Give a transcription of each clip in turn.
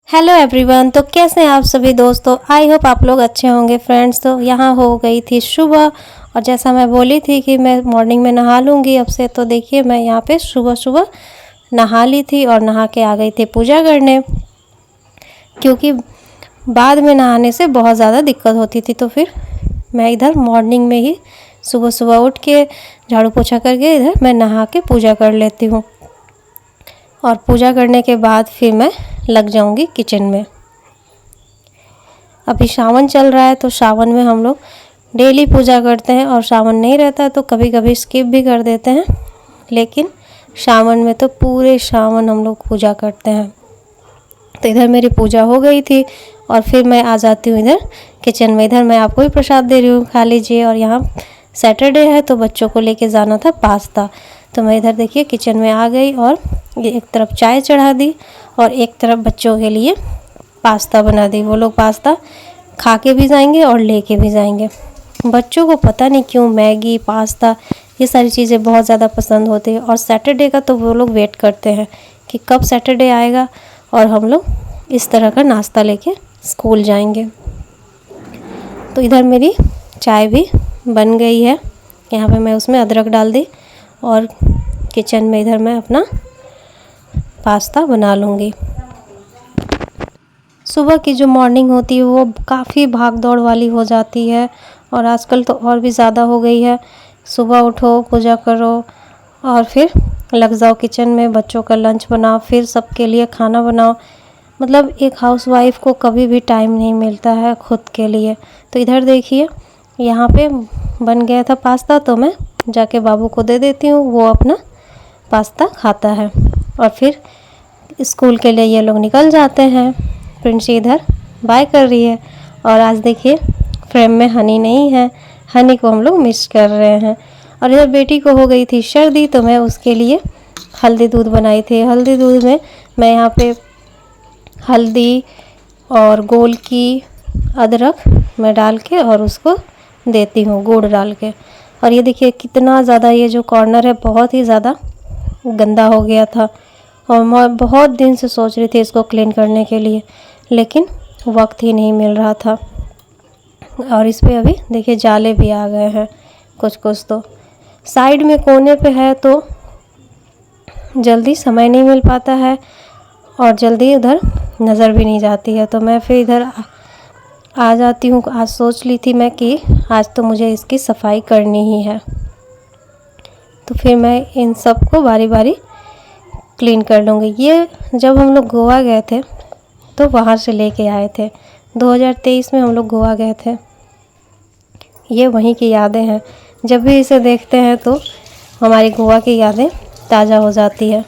Hello everyone. तो कैसे हैं आप सभी दोस्तों। आई होप आप लोग अच्छे होंगे फ्रेंड्स। तो यहाँ हो गई थी सुबह और जैसा मैं बोली थी कि मैं मॉर्निंग में नहा लूँगी अब से, तो देखिए मैं यहाँ पे सुबह सुबह नहा ली थी और नहा के आ गई थी पूजा करने, क्योंकि बाद में नहाने से बहुत ज़्यादा दिक्कत होती थी। तो फिर मैं इधर मॉर्निंग में ही सुबह सुबह उठ के झाड़ू पोछा करके इधर मैं नहा के पूजा कर लेती हूँ और पूजा करने के बाद फिर मैं लग जाऊंगी किचन में। अभी सावन चल रहा है तो सावन में हम लोग डेली पूजा करते हैं और सावन नहीं रहता है तो कभी कभी स्किप भी कर देते हैं, लेकिन सावन में तो पूरे सावन हम लोग पूजा करते हैं। तो इधर मेरी पूजा हो गई थी और फिर मैं आ जाती हूँ इधर किचन में। इधर मैं आपको भी प्रसाद दे रही हूँ, खा लीजिए। और यहाँ सैटरडे है तो बच्चों को लेके जाना था पास्ता, तो मैं इधर देखिए किचन में आ गई और ये एक तरफ चाय चढ़ा दी और एक तरफ बच्चों के लिए पास्ता बना दी। वो लोग पास्ता खा के भी जाएंगे और लेके भी जाएंगे। बच्चों को पता नहीं क्यों मैगी पास्ता ये सारी चीज़ें बहुत ज़्यादा पसंद होती है और सैटरडे का तो वो लोग वेट करते हैं कि कब सैटरडे आएगा और हम लोग इस तरह का नाश्ता लेके स्कूल जाएंगे। तो इधर मेरी चाय भी बन गई है। यहाँ पे मैं उसमें अदरक डाल दी और किचन में इधर मैं अपना पास्ता बना लूँगी। सुबह की जो मॉर्निंग होती है वो काफ़ी भाग दौड़ वाली हो जाती है और आजकल तो और भी ज़्यादा हो गई है। सुबह उठो, पूजा करो और फिर लग जाओ किचन में, बच्चों का लंच बनाओ, फिर सबके लिए खाना बनाओ। मतलब एक हाउसवाइफ को कभी भी टाइम नहीं मिलता है खुद के लिए। तो इधर देखिए यहाँ पे बन गया था पास्ता, तो मैं जाके बाबू को दे देती हूँ, वो अपना पास्ता खाता है और फिर स्कूल के लिए ये लोग निकल जाते हैं। प्रिंसी इधर बाय कर रही है और आज देखिए फ्रेम में हनी नहीं है, हनी को हम लोग मिस कर रहे हैं। और इधर बेटी को हो गई थी सर्दी तो मैं उसके लिए हल्दी दूध बनाई थी। हल्दी दूध में मैं यहाँ पे हल्दी और गोल की अदरक मैं डाल के और उसको देती हूँ गुड़ डाल के। और ये देखिए कितना ज़्यादा ये जो कॉर्नर है बहुत ही ज़्यादा गंदा हो गया था और मैं बहुत दिन से सोच रही थी इसको क्लीन करने के लिए, लेकिन वक्त ही नहीं मिल रहा था। और इस पे अभी देखिए जाले भी आ गए हैं कुछ कुछ। तो साइड में कोने पे है तो जल्दी समय नहीं मिल पाता है और जल्दी उधर नज़र भी नहीं जाती है, तो मैं फिर इधर आ जाती हूँ। आज सोच ली थी मैं कि आज तो मुझे इसकी सफाई करनी ही है, तो फिर मैं इन सब को बारी बारी क्लीन कर लूँगी। ये जब हम लोग गोवा गए थे तो वहाँ से लेके आए थे, 2023 में हम लोग गोवा गए थे। ये वहीं की यादें हैं, जब भी इसे देखते हैं तो हमारी गोवा की यादें ताज़ा हो जाती है।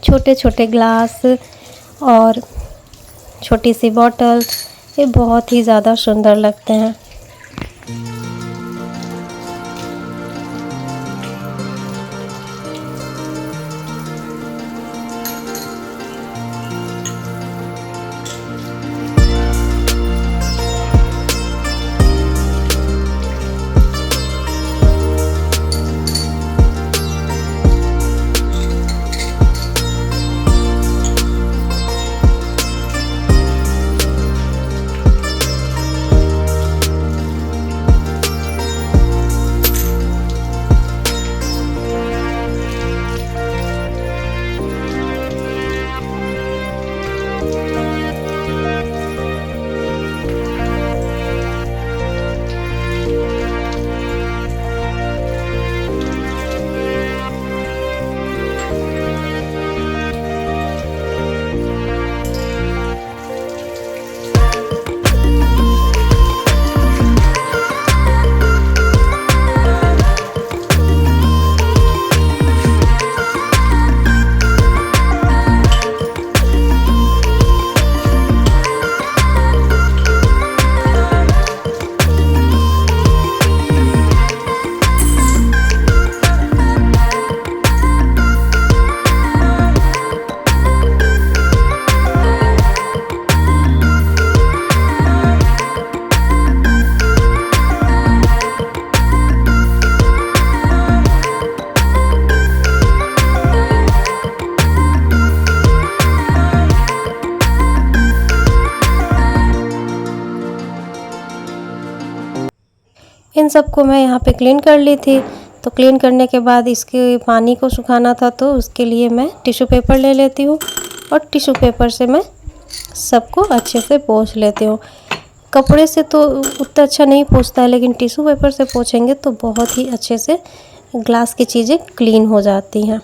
छोटे छोटे ग्लास और छोटी सी बॉटल ये बहुत ही ज़्यादा सुंदर लगते हैं। इन सबको मैं यहाँ पे क्लीन कर ली थी। तो क्लीन करने के बाद इसके पानी को सुखाना था, तो उसके लिए मैं टिश्यू पेपर ले लेती हूँ और टिश्यू पेपर से मैं सबको अच्छे से पोंछ लेती हूँ। कपड़े से तो उतना अच्छा नहीं पोंछता है, लेकिन टिश्यू पेपर से पोंछेंगे तो बहुत ही अच्छे से ग्लास की चीज़ें क्लीन हो जाती हैं।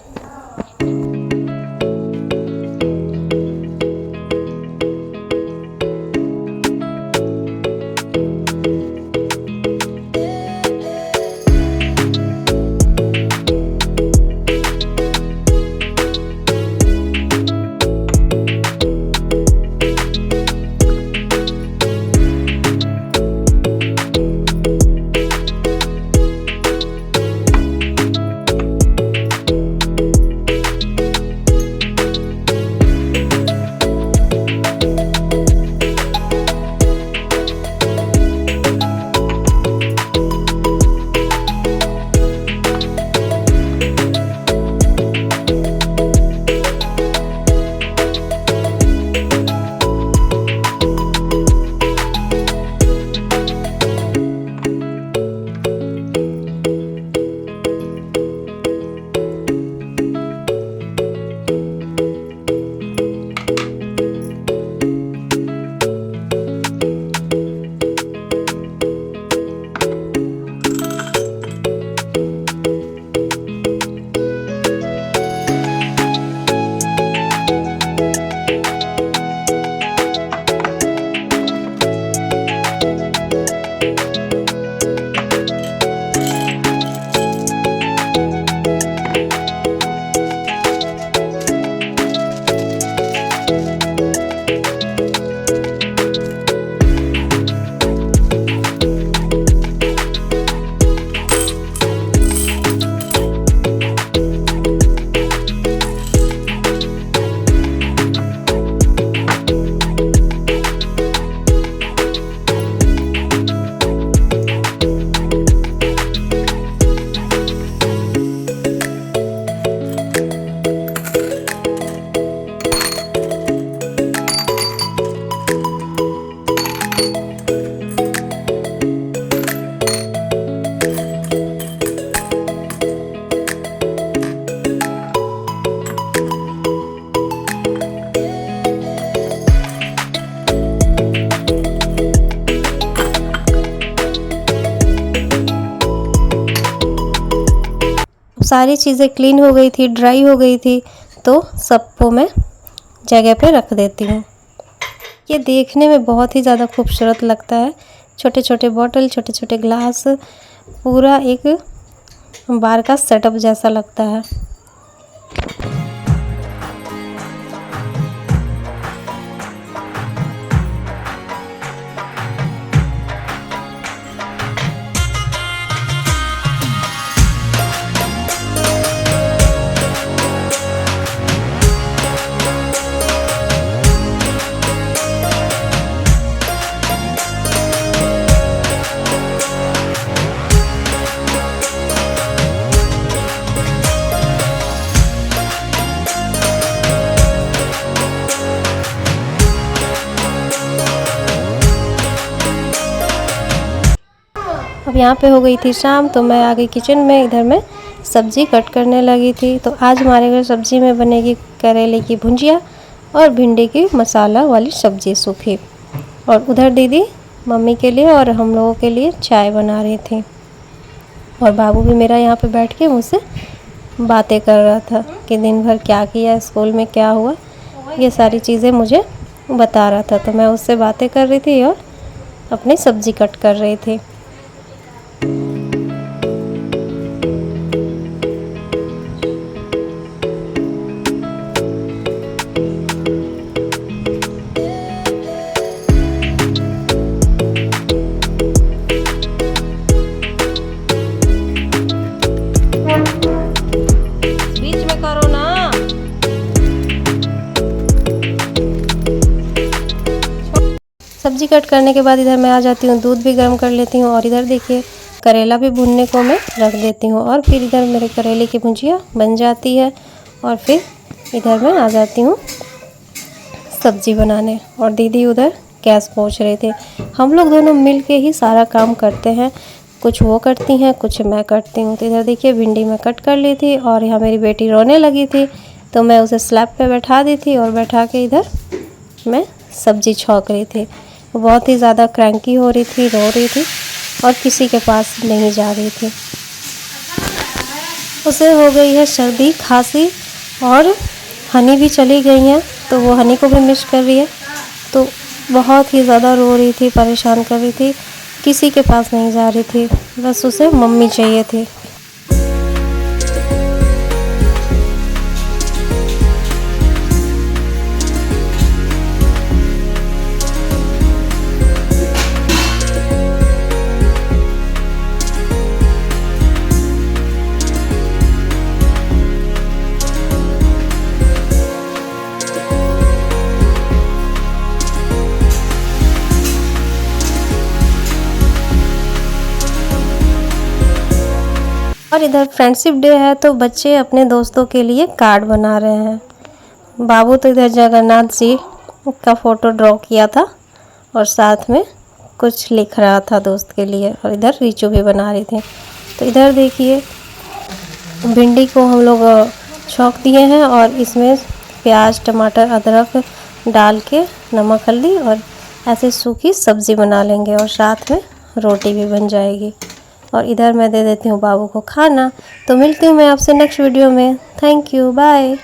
सारी चीज़ें क्लीन हो गई थी, ड्राई हो गई थी, तो सबको मैं जगह पे रख देती हूँ। ये देखने में बहुत ही ज़्यादा खूबसूरत लगता है। छोटे छोटे बॉटल, छोटे छोटे ग्लास, पूरा एक बार का सेटअप जैसा लगता है। अब यहाँ पे हो गई थी शाम, तो मैं आ गई किचन में। इधर मैं सब्ज़ी कट करने लगी थी। तो आज हमारे घर सब्ज़ी में बनेगी करेले की भुंजिया और भिंडी की मसाला वाली सब्ज़ी सूखी। और उधर दीदी मम्मी के लिए और हम लोगों के लिए चाय बना रही थी। और बाबू भी मेरा यहाँ पे बैठ के मुझसे बातें कर रहा था कि दिन भर क्या किया, स्कूल में क्या हुआ, ये सारी चीज़ें मुझे बता रहा था। तो मैं उससे बातें कर रही थी और अपनी सब्ज़ी कट कर रही थी। सब्जी कट करने के बाद इधर मैं आ जाती हूँ, दूध भी गर्म कर लेती हूँ। और इधर देखिए करेला भी भूनने को मैं रख देती हूँ। और फिर इधर मेरे करेले की भुजिया बन जाती है। और फिर इधर मैं आ जाती हूँ सब्जी बनाने। और दीदी उधर गैस पोंछ रहे थे। हम लोग दोनों मिल के ही सारा काम करते हैं। कुछ वो करती हैं, कुछ मैं करती हूँ। तो इधर देखिए भिंडी मैं कट कर ली थी और यहाँ मेरी बेटी रोने लगी थी, तो मैं उसे स्लैब पे बैठा दी थी और बैठा के इधर मैं सब्ज़ी छौंक रही थी। वो बहुत ही ज़्यादा क्रैंकी हो रही थी, रो रही थी और किसी के पास नहीं जा रही थी। उसे हो गई है सर्दी खांसी और हनी भी चली गई हैं, तो वो हनी को भी मिस कर रही है। तो बहुत ही ज़्यादा रो रही थी, परेशान कर रही थी, किसी के पास नहीं जा रही थी, बस उसे मम्मी चाहिए थी। और इधर फ्रेंडशिप डे है, तो बच्चे अपने दोस्तों के लिए कार्ड बना रहे हैं। बाबू तो इधर जगन्नाथ जी का फ़ोटो ड्रॉ किया था और साथ में कुछ लिख रहा था दोस्त के लिए, और इधर रीचू भी बना रही थी। तो इधर देखिए भिंडी को हम लोग छौंक दिए हैं और इसमें प्याज टमाटर अदरक डाल के नमक हल्दी और ऐसे सूखी सब्ज़ी बना लेंगे और साथ में रोटी भी बन जाएगी। और इधर मैं दे देती हूँ बाबू को खाना। तो मिलती हूँ मैं आपसे नेक्स्ट वीडियो में। Thank you, bye.